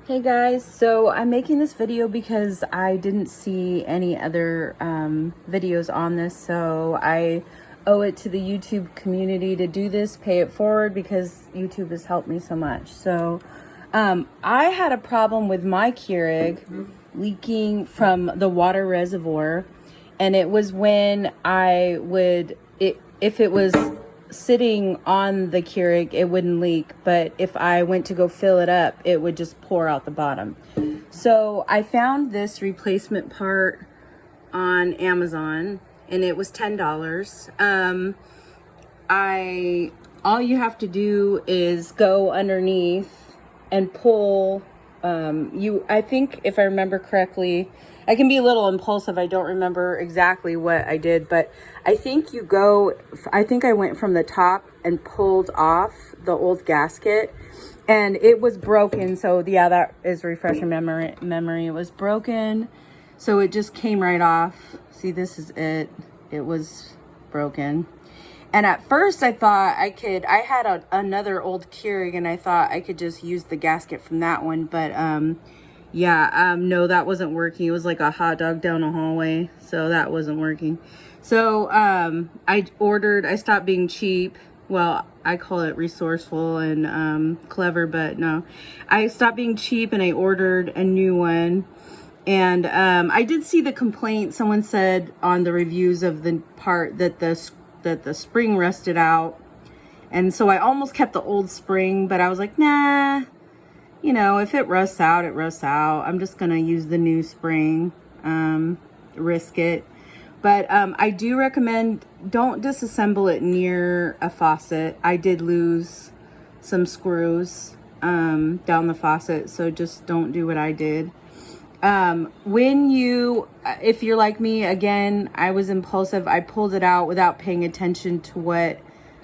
Hey guys, so I'm making this video because I didn't see any other videos on this, so I owe it to the YouTube community to do this, pay it forward, because YouTube has helped me so much. So I had a problem with my Keurig leaking from the water reservoir, and it was when I would, if it was sitting on the Keurig, it wouldn't leak, but if I went to go fill it up, it would just pour out the bottom. So I found this replacement part on Amazon, and it was $10. All you have to do is go underneath and pull. I think if I remember correctly, I can be a little impulsive. I don't remember exactly what I did, but I think I went from the top and pulled off the old gasket, and it was broken. So yeah, that is refreshing memory. It was broken. So it just came right off. See, this is it. It was broken. And at first I thought I had another old Keurig, and I thought I could just use the gasket from that one. But no, that wasn't working. It was like a hot dog down a hallway. So that wasn't working. So I stopped being cheap. Well, I call it resourceful and clever, but no. I stopped being cheap and I ordered a new one. And I did see the complaint. Someone said on the reviews of the part that the spring rusted out. And so I almost kept the old spring, but I was like, nah, if it rusts out, it rusts out. I'm just going to use the new spring, risk it. But I do recommend, don't disassemble it near a faucet. I did lose some screws down the faucet, so just don't do what I did. If you're like me, again, I was impulsive. I pulled it out without paying attention to what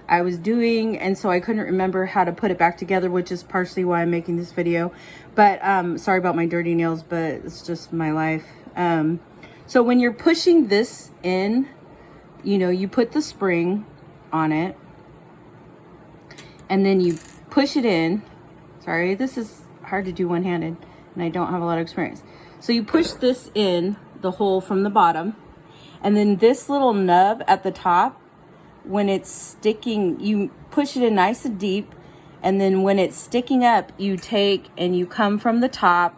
I was doing, and so I couldn't remember how to put it back together, which is partially why I'm making this video. But sorry about my dirty nails, but it's just my life. So when you're pushing this in, you put the spring on it, and then you push it in. Sorry, this is hard to do one-handed, and I don't have a lot of experience. So you push this in the hole from the bottom, and then this little nub at the top, when it's sticking, you push it in nice and deep, and then when it's sticking up, you take and you come from the top.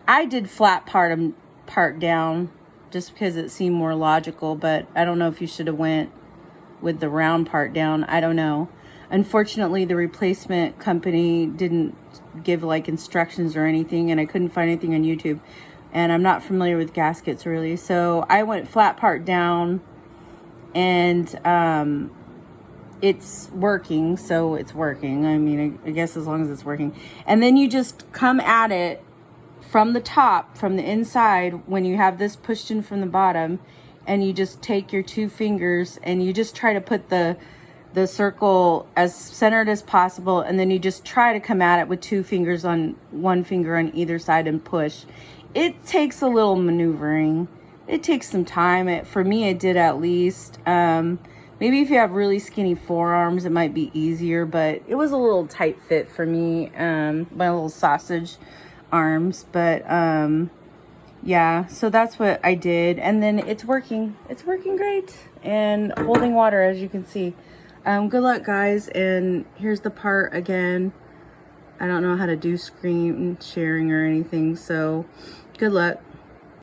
I did flat part down just because it seemed more logical, but I don't know if you should have went with the round part down. I don't know. Unfortunately, the replacement company didn't give like instructions or anything, and I couldn't find anything on YouTube, and I'm not familiar with gaskets really. So I went flat part down, and it's working. So it's working. I mean, I guess as long as it's working. And then you just come at it from the top, from the inside, when you have this pushed in from the bottom, and you just take your two fingers and you just try to put the circle as centered as possible, and then you just try to come at it with one finger on either side and push. It takes a little maneuvering. It takes some time. For me, it did at least. Maybe if you have really skinny forearms, it might be easier, but it was a little tight fit for me, my little sausage arms. But yeah, so that's what I did, and then it's working great and holding water, as you can see. Good luck, guys. And here's the part again. I don't know how to do screen sharing or anything, so good luck.